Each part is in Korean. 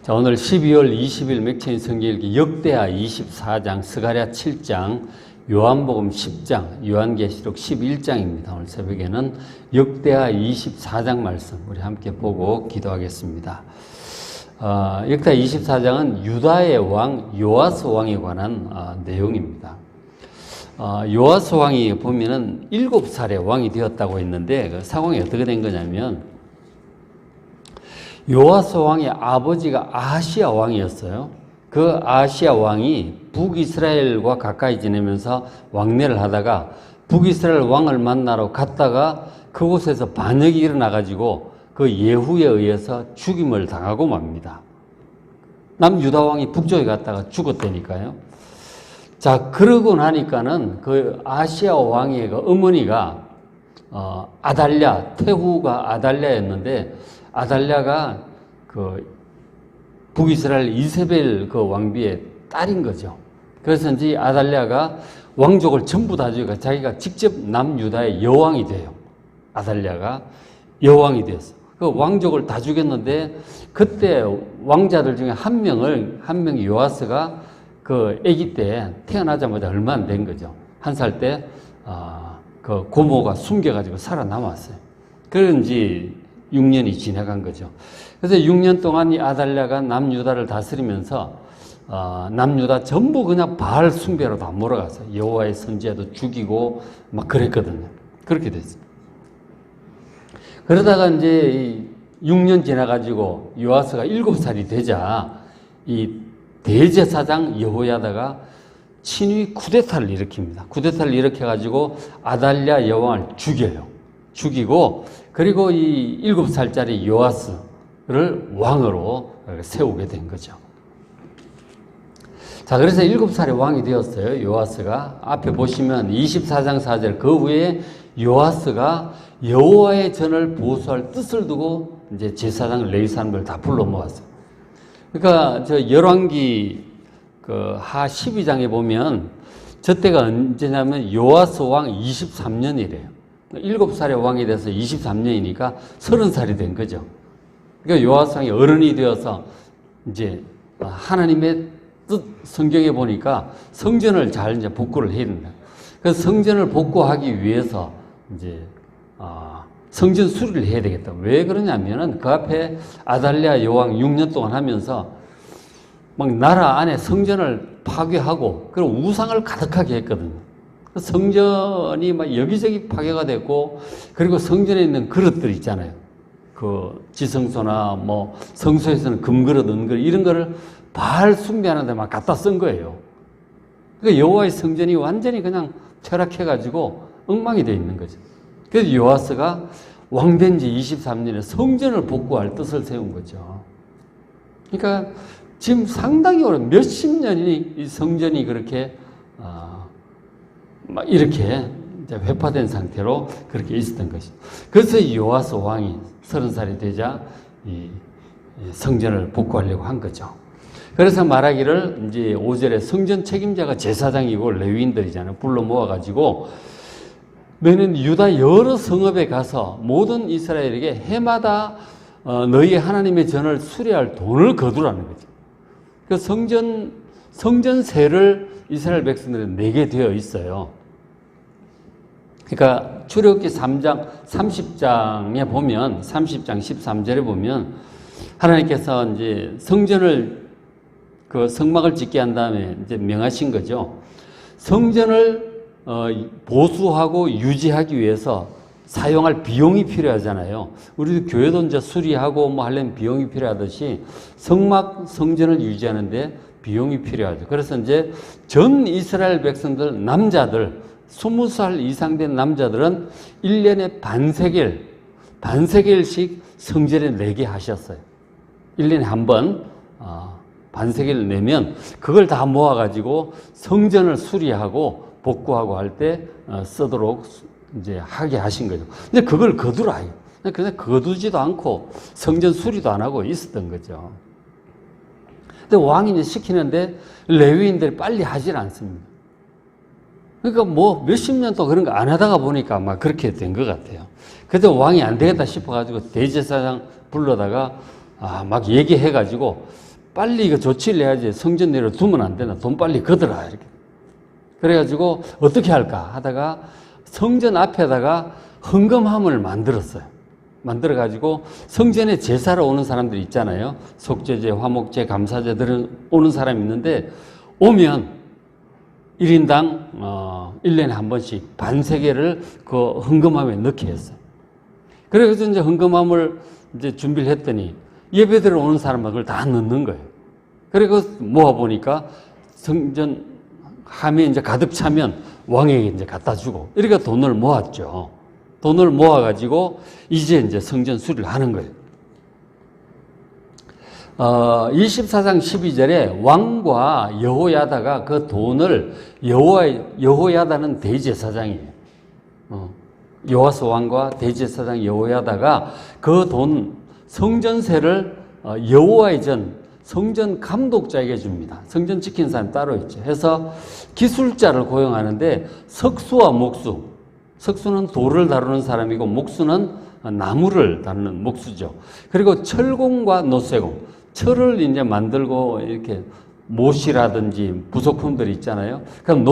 자, 오늘 12월 20일 맥체인 성경읽기 역대하 24장, 스가랴 7장, 요한복음 10장, 요한계시록 11장입니다. 오늘 새벽에는 역대하 24장 말씀 우리 함께 보고 기도하겠습니다. 역대하 24장은 유다의 왕 요아스 왕에 관한 내용입니다. 요아스 왕이 보면은 7살에 왕이 되었다고 했는데 그 상황이 어떻게 된 거냐면 요아스 왕의 아버지가 아하시야 왕이었어요. 그 아하시야 왕이 북이스라엘과 가까이 지내면서 왕래를 하다가 북이스라엘 왕을 만나러 갔다가 그곳에서 반역이 일어나가지고 그 예후에 의해서 죽임을 당하고 맙니다. 남유다 왕이 북쪽에 갔다가 죽었다니까요. 자, 그러고 나니까는 그 아하시야 왕의 그 어머니가 아달랴, 태후가 아달랴였는데 아달랴가 그 북이스라엘 이세벨 그 왕비의 딸인 거죠. 그래서 이제 아달랴가 왕족을 전부 다 죽이고 자기가 직접 남유다의 여왕이 돼요. 아달랴가 여왕이 됐어. 그 왕족을 다 죽였는데 그때 왕자들 중에 한 명이 요아스가 그 아기 때 태어나자마자 얼마 안 된 거죠. 1살 때 그 고모가 숨겨가지고 살아남았어요. 그런지 6년이 지나간 거죠. 그래서 6년 동안 이 아달랴가 남유다를 다스리면서 남유다 전부 그냥 바알 숭배로 다 몰아갔어요. 여호와의 선지자도 죽이고 막 그랬거든요. 그렇게 됐어요. 그러다가 이제 6년 지나가지고 요아스가 7살이 되자 이 대제사장 여호야다가 친위 쿠데타를 일으킵니다. 쿠데타를 일으켜가지고 아달랴 여왕을 죽여요. 죽이고 그리고 이 7살짜리 요아스를 왕으로 세우게 된 거죠. 자, 그래서 7살에 왕이 되었어요. 요아스가. 앞에 보시면 24장 4절 그 후에 요아스가 여호와의 전을 보수할 뜻을 두고 이제 제사장 레위 사람들 다 불러 모았어요. 그러니까 저 열왕기 그 하 12장에 보면 저 때가 언제냐면 요아스 왕 23년이래요. 7살에 왕이 돼서 23년이니까 30살이 된 거죠. 그러니까 요아스 왕이 어른이 되어서 이제 하나님의 뜻 성경에 보니까 성전을 잘 이제 복구를 해야 된다. 그래서 성전을 복구하기 위해서 이제 성전 수리를 해야 되겠다. 왜 그러냐면은 그 앞에 아달랴 여왕 6년 동안 하면서 막 나라 안에 성전을 파괴하고 그리고 우상을 가득하게 했거든요. 성전이 막 여기저기 파괴가 됐고 그리고 성전에 있는 그릇들 있잖아요. 그 지성소나 뭐 성소에서는 금그릇, 은그릇 이런 거를 바알 숭배하는 데 막 갖다 쓴 거예요. 그러니까 여호와의 성전이 완전히 그냥 퇴락해가지고 엉망이 되어 있는 거죠. 그래서 요아스가 왕된 지 23년에 성전을 복구할 뜻을 세운 거죠. 그러니까 지금 상당히 오래 몇십 년이 이 성전이 그렇게 막 이렇게 이제 회파된 상태로 그렇게 있었던 것이죠. 그래서 이 요아스 왕이 30살이 되자 이 성전을 복구하려고 한 거죠. 그래서 말하기를 이제 5절에 성전 책임자가 제사장이고 레위인들이잖아요. 불러 모아가지고 너희는 유다 여러 성읍에 가서 모든 이스라엘에게 해마다 너희 하나님의 전을 수리할 돈을 거두라는 거죠. 그 성전세를 이스라엘 백성들이 내게 되어 있어요. 그러니까 출애굽기 3장 30장에 보면 30장 13절에 보면 하나님께서 이제 성전을 그 성막을 짓게 한 다음에 이제 명하신 거죠. 성전을 보수하고 유지하기 위해서 사용할 비용이 필요하잖아요. 우리도 교회도 이제 수리하고 뭐 하려면 비용이 필요하듯이 성전을 유지하는데 비용이 필요하죠. 그래서 이제 전 이스라엘 백성들, 남자들, 20살 이상 된 남자들은 1년에 반세겔씩 성전에 내게 하셨어요. 1년에 한 번, 반세겔을 내면 그걸 다 모아가지고 성전을 수리하고 복구하고 할 때 쓰도록 이제 하게 하신 거죠. 근데 그걸 거두라. 근데 거두지도 않고 성전 수리도 안 하고 있었던 거죠. 근데 왕이 이제 시키는데 레위인들이 빨리 하질 않습니다. 그러니까 뭐 몇십 년 또 그런 거 안 하다가 보니까 막 그렇게 된 것 같아요. 그래서 왕이 안 되겠다 싶어가지고 대제사장 불러다가 막 얘기해가지고 빨리 이거 조치를 해야지 성전 내로 두면 안 되나. 돈 빨리 걷어라. 이렇게. 그래가지고 어떻게 할까 하다가 성전 앞에다가 헌금함을 만들었어요. 만들어가지고 성전에 제사를 오는 사람들 있잖아요. 속죄제, 화목제, 감사제들은 오는 사람이 있는데 오면 1인당 1년에 한 번씩 반세계를 그 헌금함에 넣게 했어요. 그래서 이제 헌금함을 이제 준비를 했더니 예배드려 오는 사람은 그걸 다 넣는 거예요. 그리고 모아보니까 성전 함에 이제 가득 차면 왕에게 이제 갖다 주고, 이렇게 돈을 모았죠. 돈을 모아가지고 이제 성전 수리를 하는 거예요. 24장 12절에 왕과 여호야다가 그 돈을 여호야다는 대제사장이에요. 요아스 왕과 대제사장 여호야다가 그 돈 성전세를 여호와의 전 성전 감독자에게 줍니다. 성전 지키는 사람 따로 있죠. 해서 기술자를 고용하는데 석수와 목수, 석수는 돌을 다루는 사람이고 목수는 나무를 다루는 목수죠. 그리고 철공과 노쇠공, 철을 이제 만들고 이렇게 못이라든지 부속품들이 있잖아요. 그럼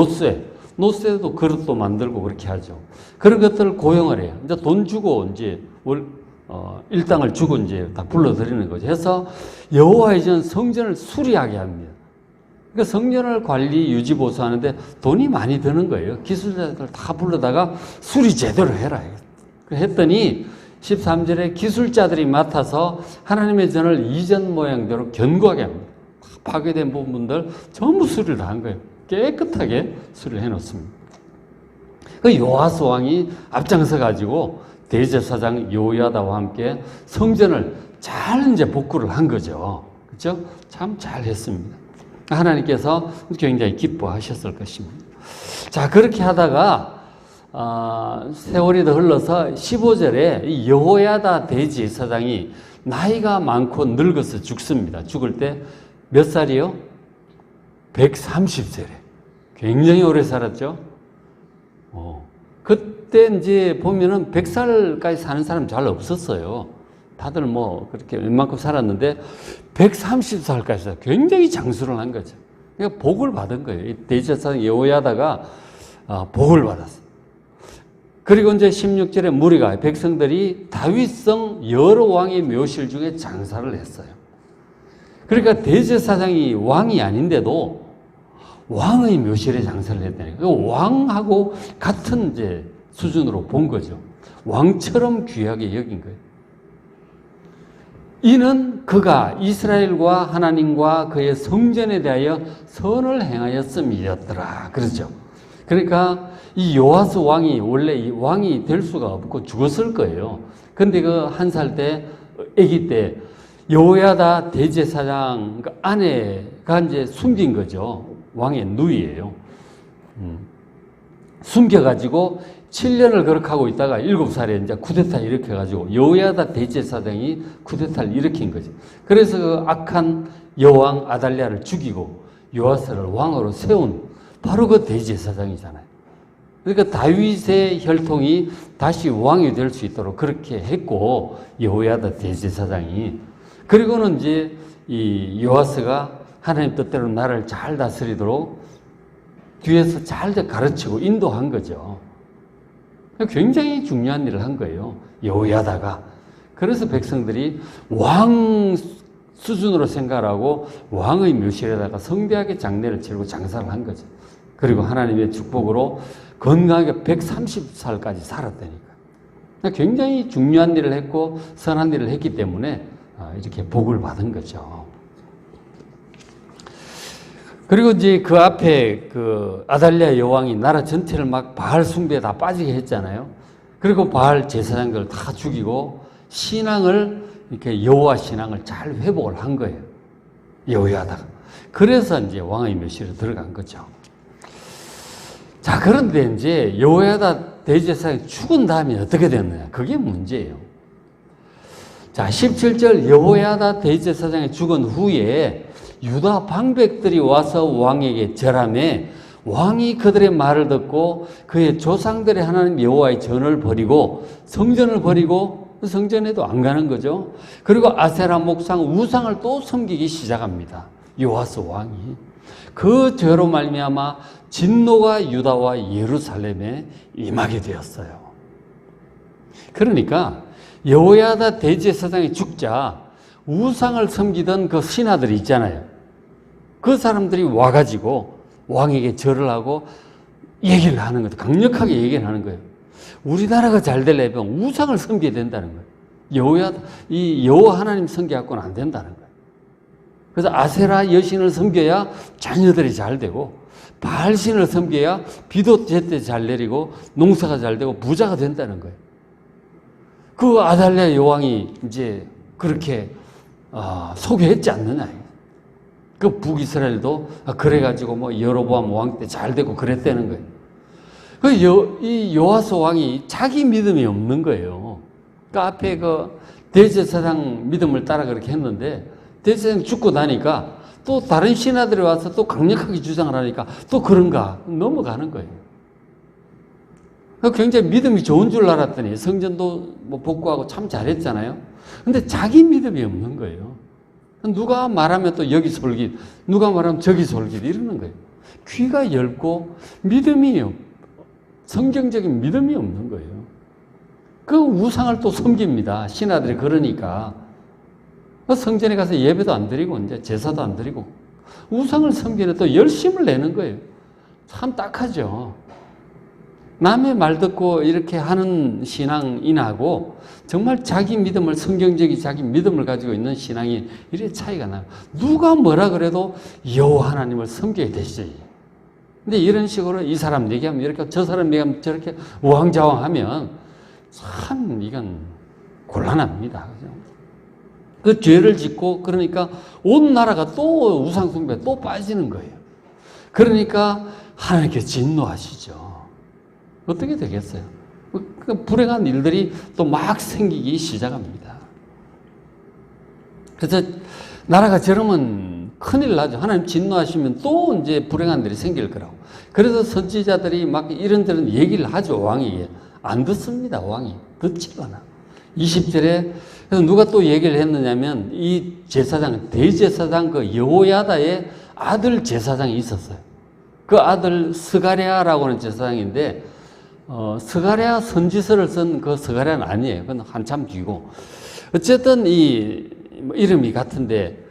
노쇠도 그릇도 만들고 그렇게 하죠. 그런 것들을 고용을 해요. 이제 돈 주고 이제 일당을 주고 이제 다 불러들이는 거죠. 해서 여호와의 전 성전을 수리하게 합니다. 그러니까 성전을 관리, 유지, 보수하는데 돈이 많이 드는 거예요. 기술자들 다 불러다가 수리 제대로 해라. 했더니 13절에 기술자들이 맡아서 하나님의 전을 이전 모양대로 견고하게 합니다. 파괴된 부분들 전부 수리를 다 한 거예요. 깨끗하게 수리를 해놓습니다. 그 요아스 왕이 앞장서 가지고 대제사장 여호야다와 함께 성전을 잘 이제 복구를 한 거죠. 그렇죠? 참 잘했습니다. 하나님께서 굉장히 기뻐하셨을 것입니다. 자, 그렇게 하다가 세월이 더 흘러서 15절에 이 여호야다 대제사장이 나이가 많고 늙어서 죽습니다. 죽을 때 몇 살이요? 130세래. 굉장히 오래 살았죠. 그때 이제 보면은 100살까지 사는 사람 잘 없었어요. 다들 뭐 그렇게 웬만큼 살았는데 130살까지 살았어요. 굉장히 장수를 한 거죠. 그러니까 복을 받은 거예요. 대제사장 여호야다가 복을 받았어요. 그리고 이제 16절에 무리가 백성들이 다윗성 여러 왕의 묘실 중에 장사를 했어요. 그러니까 대제사장이 왕이 아닌데도 왕의 묘실에 장사를 했다니까. 왕하고 같은 이제 수준으로 본 거죠. 왕처럼 귀하게 여긴 거예요. 이는 그가 이스라엘과 하나님과 그의 성전에 대하여 선을 행하였음이었더라. 그렇죠. 그러니까 이 요아스 왕이 원래 이 왕이 될 수가 없고 죽었을 거예요. 근데 그 한 살 때, 아기 때, 여호야다 대제사장 아내가 이제 숨긴 거죠. 왕의 누이예요. 숨겨가지고 7년을 그렇게 하고 있다가 7살에 이제 쿠데타 일으켜가지고 여호야다 대제사장이 쿠데타를 일으킨 거죠. 그래서 그 악한 여왕 아달랴를 죽이고 요아스를 왕으로 세운 바로 그 대제사장이잖아요. 그러니까 다윗의 혈통이 다시 왕이 될 수 있도록 그렇게 했고, 여호야다 대제사장이. 그리고는 이제 이 요아스가 하나님 뜻대로 나라를 잘 다스리도록 뒤에서 잘 가르치고 인도한 거죠. 굉장히 중요한 일을 한 거예요. 여호야다가. 그래서 백성들이 왕 수준으로 생각하고 왕의 묘실에다가 성대하게 장례를 치르고 장사를 한 거죠. 그리고 하나님의 축복으로 건강하게 130살까지 살았다니까. 굉장히 중요한 일을 했고 선한 일을 했기 때문에 이렇게 복을 받은 거죠. 그리고 이제 그 앞에 그 아달랴 여왕이 나라 전체를 막 바알 숭배에 다 빠지게 했잖아요. 그리고 바알 제사장들 다 죽이고 신앙을 이렇게 여호와 신앙을 잘 회복을 한 거예요. 여호야다가. 그래서 이제 왕의 묘실에 들어간 거죠. 자, 그런데 이제 여호야다 대제사장이 죽은 다음에 어떻게 됐느냐? 그게 문제예요. 자, 17절 여호야다 대제사장이 죽은 후에 유다 방백들이 와서 왕에게 절하매 왕이 그들의 말을 듣고 그의 조상들의 하나님 여호와의 전을 버리고 성전을 버리고 성전에도 안 가는 거죠. 그리고 아세라 목상 우상을 또 섬기기 시작합니다. 요아스 왕이. 그 죄로 말미암아 진노가 유다와 예루살렘에 임하게 되었어요. 그러니까 여호야다 대제사장이 죽자 우상을 섬기던 그 신하들이 있잖아요. 그 사람들이 와가지고 왕에게 절을 하고 얘기를 하는 거예요. 강력하게 얘기를 하는 거예요. 우리나라가 잘 되려면 우상을 섬겨야 된다는 거예요. 여호와 하나님 섬겨갖고는 안 된다는 거예요. 그래서 아세라 여신을 섬겨야 자녀들이 잘 되고, 바알신을 섬겨야 비도 제때 잘 내리고 농사가 잘 되고 부자가 된다는 거예요. 그 아달랴 여왕이 이제 그렇게 소개했지 않느냐. 그 북이스라엘도 그래가지고 뭐 여로보암 왕 때 잘 되고 그랬다는 거예요. 이 요아스 왕이 자기 믿음이 없는 거예요. 그 앞에 그 대제사장 믿음을 따라 그렇게 했는데, 대제사장 죽고 나니까 또 다른 신하들이 와서 또 강력하게 주장을 하니까 또 그런가 넘어가는 거예요. 굉장히 믿음이 좋은 줄 알았더니 성전도 뭐 복구하고 참 잘했잖아요. 근데 자기 믿음이 없는 거예요. 누가 말하면 또 여기 솔깃, 누가 말하면 저기 솔깃 이러는 거예요. 귀가 얇고 성경적인 믿음이 없는 거예요. 그 우상을 또 섬깁니다. 신하들이 그러니까. 성전에 가서 예배도 안 드리고 이제 제사도 안 드리고 우상을 섬기는 또 열심을 내는 거예요. 참 딱하죠. 남의 말 듣고 이렇게 하는 신앙인하고 정말 자기 믿음을, 성경적인 자기 믿음을 가지고 있는 신앙이 이래 차이가 나요. 누가 뭐라 그래도 여호와 하나님을 섬겨야 되지. 근데 이런 식으로 이 사람 얘기하면 이렇게, 저 사람 얘기하면 저렇게 우왕좌왕하면 참 이건 곤란합니다. 그 죄를 짓고 그러니까 온 나라가 또 우상숭배에 또 빠지는 거예요. 그러니까 하나님께 진노하시죠. 어떻게 되겠어요? 그 불행한 일들이 또 막 생기기 시작합니다. 그래서 나라가 저러면 큰일 나죠. 하나님 진노하시면 또 이제 불행한 일이 생길 거라고. 그래서 선지자들이 막 이런저런 얘기를 하죠. 왕이. 안 듣습니다. 왕이. 듣지도 않아. 20절에 그래서 누가 또 얘기를 했느냐면 이 제사장, 대제사장 그 여호야다의 아들 제사장이 있었어요. 그 아들 스가랴라고 하는 제사장인데 스가랴 선지서를 쓴 그 스가랴는 아니에요. 그건 한참 뒤고. 어쨌든 이름이 같은데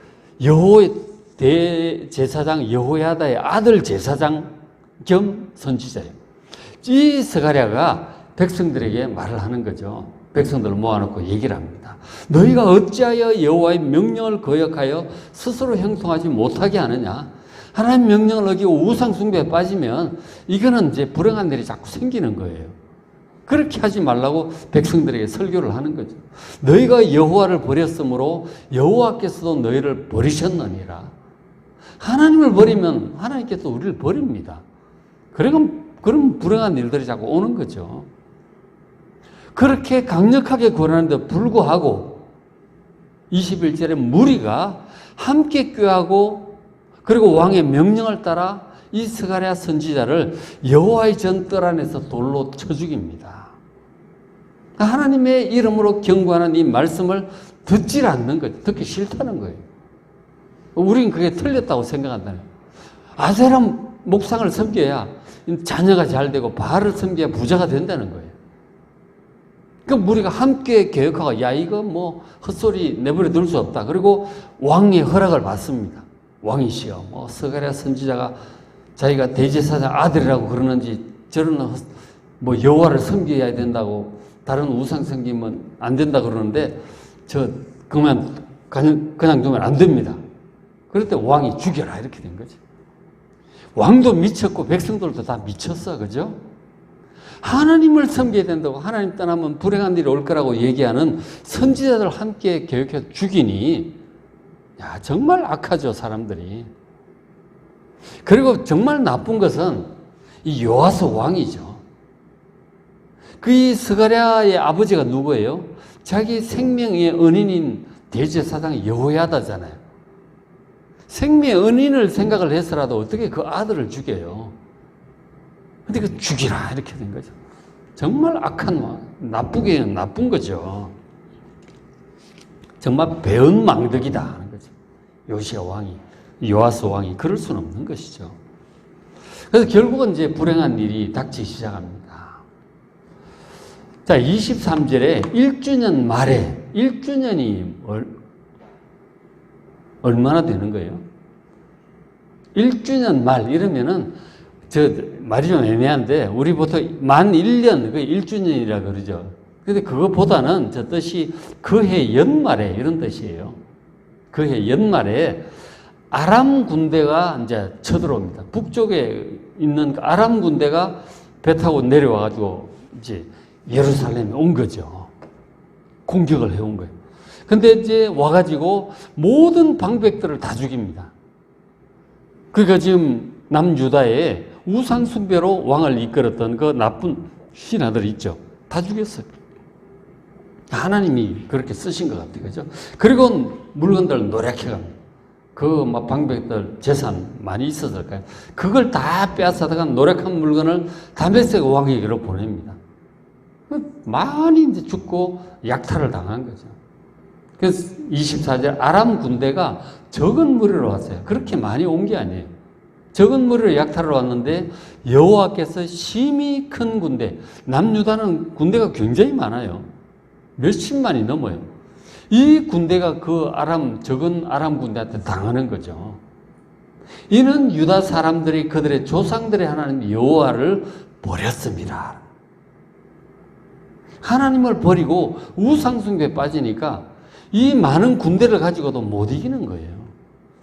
대제사장 여호야다의 아들 제사장 겸 선지자예요. 이 스가랴가 백성들에게 말을 하는 거죠. 백성들을 모아놓고 얘기를 합니다. 너희가 어찌하여 여호와의 명령을 거역하여 스스로 형통하지 못하게 하느냐? 하나님 명령을 어기고 우상 숭배에 빠지면 이거는 이제 불행한 일이 자꾸 생기는 거예요. 그렇게 하지 말라고 백성들에게 설교를 하는 거죠. 너희가 여호와를 버렸으므로 여호와께서도 너희를 버리셨느니라. 하나님을 버리면 하나님께서 우리를 버립니다. 그럼 불행한 일들이 자꾸 오는 거죠. 그렇게 강력하게 권하는데 불구하고 21절에 무리가 함께 꾀하고 그리고 왕의 명령을 따라 이 스가랴 선지자를 여호와의 전뜰 안에서 돌로 쳐 죽입니다. 하나님의 이름으로 경고하는 이 말씀을 듣질 않는 거죠. 듣기 싫다는 거예요. 우린 그게 틀렸다고 생각한다는 거예요. 아세라 목상을 섬겨야 자녀가 잘 되고 바알을 섬겨야 부자가 된다는 거예요. 그 무리가 함께 계획하고 야 이거 뭐 헛소리 내버려 둘 수 없다. 그리고 왕의 허락을 받습니다. 왕이시여 뭐 스가랴 선지자가 자기가 대제사장 아들이라고 그러는지 저런 뭐 여호와를 섬겨야 된다고 다른 우상 섬기면 안 된다 그러는데 그냥 두면 안 됩니다. 그럴 때 왕이 죽여라 이렇게 된 거죠. 왕도 미쳤고 백성들도 다 미쳤어. 그죠? 하나님을 섬겨야 된다고 하나님 떠나면 불행한 일이 올 거라고 얘기하는 선지자들 함께 계획해서 죽이니 야 정말 악하죠 사람들이. 그리고 정말 나쁜 것은 이 요아스 왕이죠. 그 스가랴의 아버지가 누구예요? 자기 생명의 은인인 대제사장 여호야다잖아요. 생명의 은인을 생각을 해서라도 어떻게 그 아들을 죽여요? 근데 그 죽이라 이렇게 된 거죠. 정말 악한 나쁜 거죠. 정말 배은망덕이다 하는 거죠. 요시야 왕이, 요아스 왕이 그럴 수는 없는 것이죠. 그래서 결국은 이제 불행한 일이 닥치기 시작합니다. 자, 23절에 1주년 말에 1주년이 얼마나 되는 거예요? 1주년 말 이러면은 말이 좀 애매한데 우리 보통 만 1년 그 1주년이라 그러죠. 근데 그것보다는 저 뜻이 그해 연말에 이런 뜻이에요. 그해 연말에 아람 군대가 이제 쳐들어옵니다. 북쪽에 있는 아람 군대가 배 타고 내려와 가지고 이제 예루살렘에 온 거죠. 공격을 해온 거예요. 근데 이제 와가지고 모든 방백들을 다 죽입니다. 그러니까 지금 남유다에 우상숭배로 왕을 이끌었던 그 나쁜 신하들 있죠. 다 죽였어요. 하나님이 그렇게 쓰신 것 같아요. 그죠? 그리고 물건들 노력해갑니다. 그 막 방백들 재산 많이 있었을까요? 그걸 다 빼앗아다가 노력한 물건을 다메섹 왕에게로 보냅니다. 많이 이제 죽고 약탈을 당한 거죠. 그래서 24절 아람 군대가 적은 무리로 왔어요. 그렇게 많이 온 게 아니에요. 적은 무리로 약탈을 왔는데 여호와께서 심히 큰 군대, 남유다는 군대가 굉장히 많아요. 몇십만이 넘어요. 이 군대가 그 적은 아람 군대한테 당하는 거죠. 이는 유다 사람들이 그들의 조상들의 하나님 여호와를 버렸습니다. 하나님을 버리고 우상숭배에 빠지니까 이 많은 군대를 가지고도 못 이기는 거예요.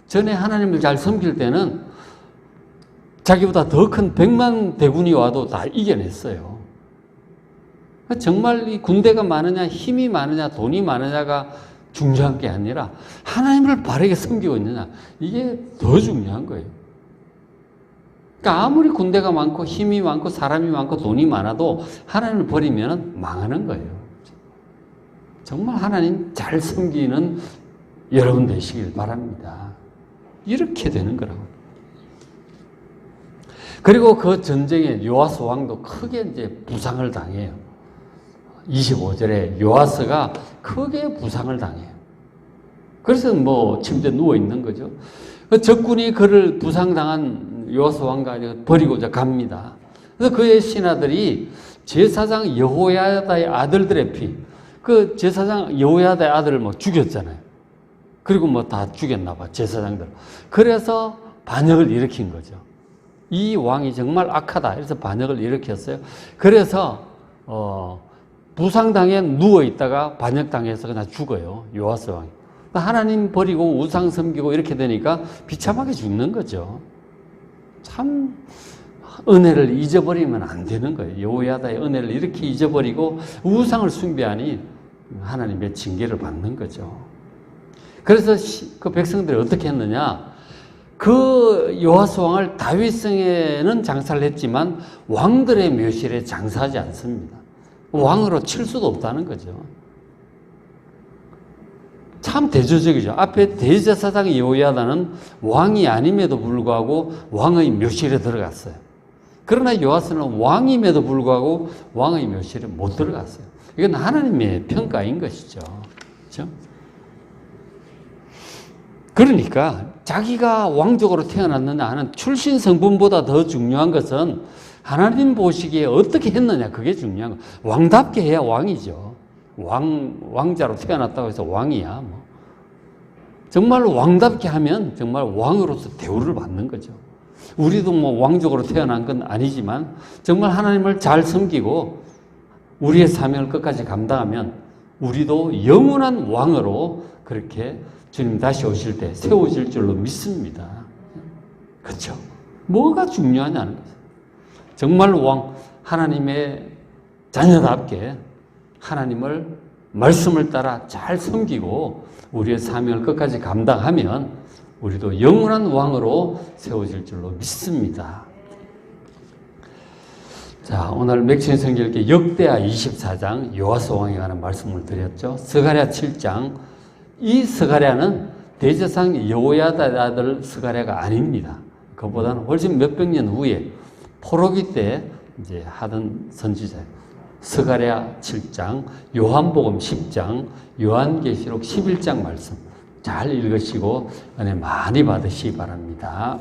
전에 하나님을 잘 섬길 때는 자기보다 더 큰 100만 대군이 와도 다 이겨냈어요. 정말 이 군대가 많으냐, 힘이 많으냐, 돈이 많으냐가 중요한 게 아니라 하나님을 바르게 섬기고 있느냐, 이게 더 중요한 거예요. 그러니까 아무리 군대가 많고 힘이 많고 사람이 많고 돈이 많아도 하나님을 버리면 망하는 거예요. 정말 하나님 잘 섬기는 여러분 되시길 바랍니다. 이렇게 되는 거라고. 그리고 그 전쟁에 요아스 왕도 크게 이제 부상을 당해요. 25절에 요아스가 크게 부상을 당해요. 그래서 뭐 침대에 누워 있는 거죠. 그 적군이 그를 부상당한 요아스 왕과 버리고자 갑니다. 그래서 그의 신하들이 제사장 여호야다의 아들들의 피, 그 제사장 여호야다의 아들을 뭐 죽였잖아요. 그리고 뭐 다 죽였나 봐, 제사장들. 그래서 반역을 일으킨 거죠. 이 왕이 정말 악하다. 그래서 반역을 일으켰어요. 그래서 부상당해 누워 있다가 반역당해서 그냥 죽어요. 요아스 왕이. 하나님 버리고 우상 섬기고 이렇게 되니까 비참하게 죽는 거죠. 참 은혜를 잊어버리면 안 되는 거예요. 여호야다의 은혜를 이렇게 잊어버리고 우상을 숭배하니 하나님의 징계를 받는 거죠. 그래서 그 백성들이 어떻게 했느냐? 그 요아스 왕을 다윗성에는 장사를 했지만 왕들의 묘실에 장사하지 않습니다. 왕으로 칠 수도 없다는 거죠. 참 대조적이죠. 앞에 대제사장 여호야다는 왕이 아님에도 불구하고 왕의 묘실에 들어갔어요. 그러나 요아스는 왕임에도 불구하고 왕의 묘실에 못 들어갔어요. 이건 하나님의 평가인 것이죠. 그렇죠? 그러니까 자기가 왕족으로 태어났느냐 하는 출신 성분보다 더 중요한 것은 하나님 보시기에 어떻게 했느냐, 그게 중요한 거예요. 왕답게 해야 왕이죠. 왕자로 태어났다고 해서 왕이야. 뭐. 정말 왕답게 하면 정말 왕으로서 대우를 받는 거죠. 우리도 뭐 왕족으로 태어난 건 아니지만 정말 하나님을 잘 섬기고 우리의 사명을 끝까지 감당하면 우리도 영원한 왕으로 그렇게 주님 다시 오실 때 세우실 줄로 믿습니다. 그렇죠? 뭐가 중요하냐는 거죠. 정말 하나님의 자녀답게 하나님을 말씀을 따라 잘 섬기고 우리의 사명을 끝까지 감당하면 우리도 영원한 왕으로 세워질 줄로 믿습니다. 자, 오늘 맥주인 성경께 역대하 24장 요아스 왕에 관한 말씀을 드렸죠. 스가랴 7장, 이 스가랴는 대제사장 여호야다 아들 스가랴가 아닙니다. 그보다는 훨씬 몇백 년 후에 포로기 때 이제 하던 선지자예요. 스가랴 7장, 요한복음 10장, 요한계시록 11장 말씀 잘 읽으시고 은혜 많이 받으시기 바랍니다.